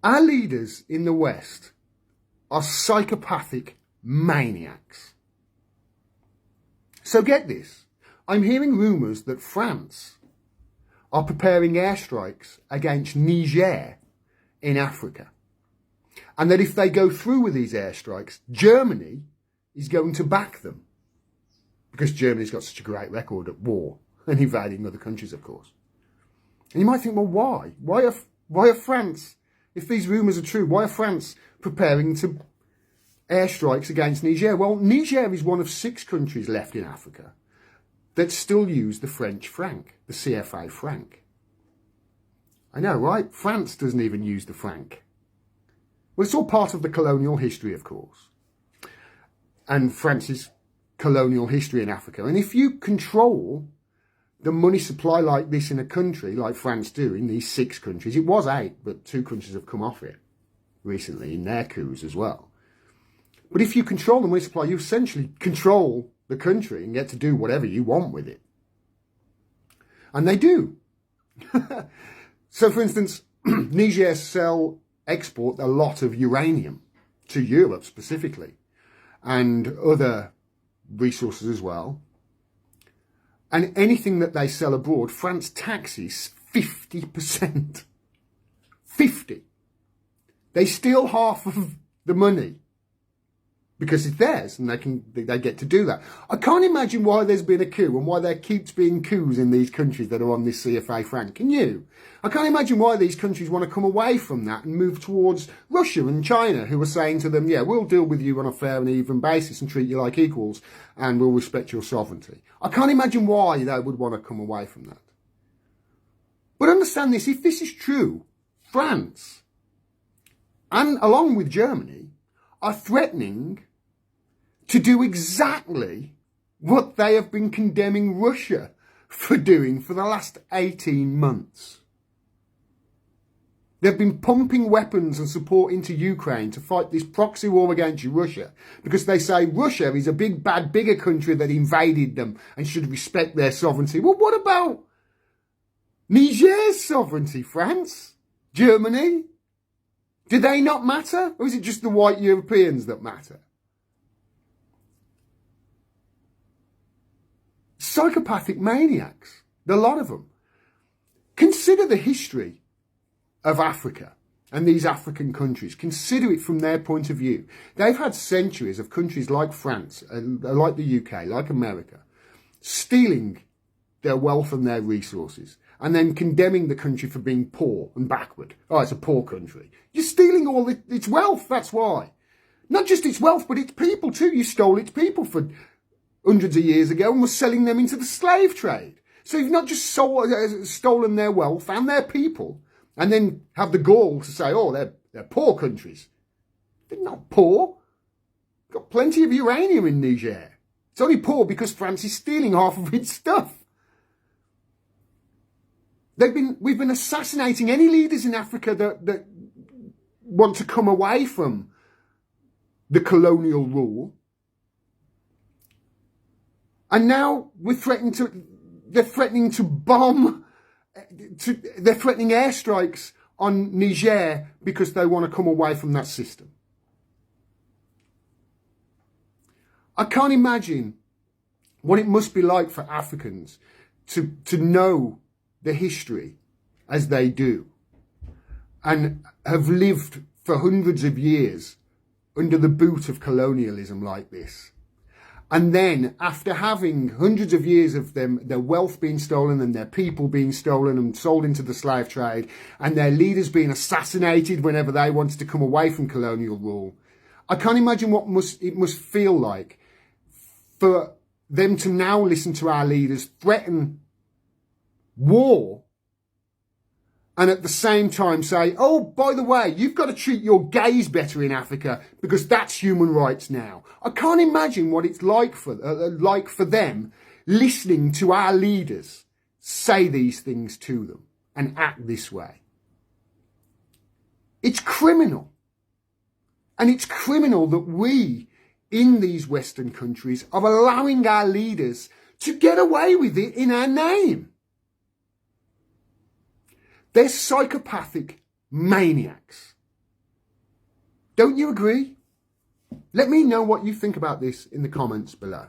Our leaders in the West are psychopathic maniacs. So get this. I'm hearing rumours that France are preparing airstrikes against Niger in Africa. And that if they go through with these airstrikes, Germany is going to back them. Because Germany's got such a great record at war and invading other countries, of course. And you might think, well, why? Why are France, if these rumours are true, why are France preparing to airstrikes against Niger? Well, Niger is one of 6 countries left in Africa that still use the French franc, the CFA franc. I know, right? France doesn't even use the franc. Well, it's all part of the colonial history, of course. And France's colonial history in Africa. And if you control the money supply like this in a country, like France do, in these 6 countries, it was 8, but 2 countries have come off it recently in their coups as well. But if you control the money supply, you essentially control the country and get to do whatever you want with it. And they do. So, for instance, Niger export a lot of uranium to Europe specifically, and other resources as well. And anything that they sell abroad, France taxes 50%. 50. They steal half of the money because it's theirs and they get to do that. I can't imagine why there's been a coup and why there keeps being coups in these countries that are on this CFA franc. Can you? I can't imagine why these countries want to come away from that and move towards Russia and China, who are saying to them, yeah, we'll deal with you on a fair and even basis and treat you like equals and we'll respect your sovereignty. I can't imagine why they would want to come away from that. But understand this, if this is true, France, and along with Germany, are threatening to do exactly what they have been condemning Russia for doing for the last 18 months. They've been pumping weapons and support into Ukraine to fight this proxy war against Russia because they say Russia is a big, bad, bigger country that invaded them and should respect their sovereignty. Well, what about Niger's sovereignty, France? Germany? Do they not matter? Or is it just the white Europeans that matter? Psychopathic maniacs. A lot of them. Consider the history of Africa and these African countries. Consider it from their point of view. They've had centuries of countries like France, like the UK, like America, stealing their wealth and their resources and then condemning the country for being poor and backward. Oh, it's a poor country. You're stealing all its wealth, that's why. Not just its wealth, but its people too. You stole its people for hundreds of years ago and were selling them into the slave trade. So you've not just stolen their wealth and their people, and then have the gall to say, oh, they're poor countries. They're not poor. Got plenty of uranium in Niger. It's only poor because France is stealing half of its stuff. We've been assassinating any leaders in Africa that want to come away from the colonial rule. And now they're threatening to bomb. They're threatening airstrikes on Niger because they want to come away from that system. I can't imagine what it must be like for Africans to know the history as they do and have lived for hundreds of years under the boot of colonialism like this. And then, after having hundreds of years of their wealth being stolen and their people being stolen and sold into the slave trade, and their leaders being assassinated whenever they wanted to come away from colonial rule, I can't imagine what it must feel like for them to now listen to our leaders threaten war and at the same time say, oh, by the way, you've got to treat your gays better in Africa because that's human rights now. I can't imagine what it's like for them listening to our leaders say these things to them and act this way. It's criminal. And it's criminal that we, in these Western countries, are allowing our leaders to get away with it in our name. They're psychopathic maniacs. Don't you agree? Let me know what you think about this in the comments below.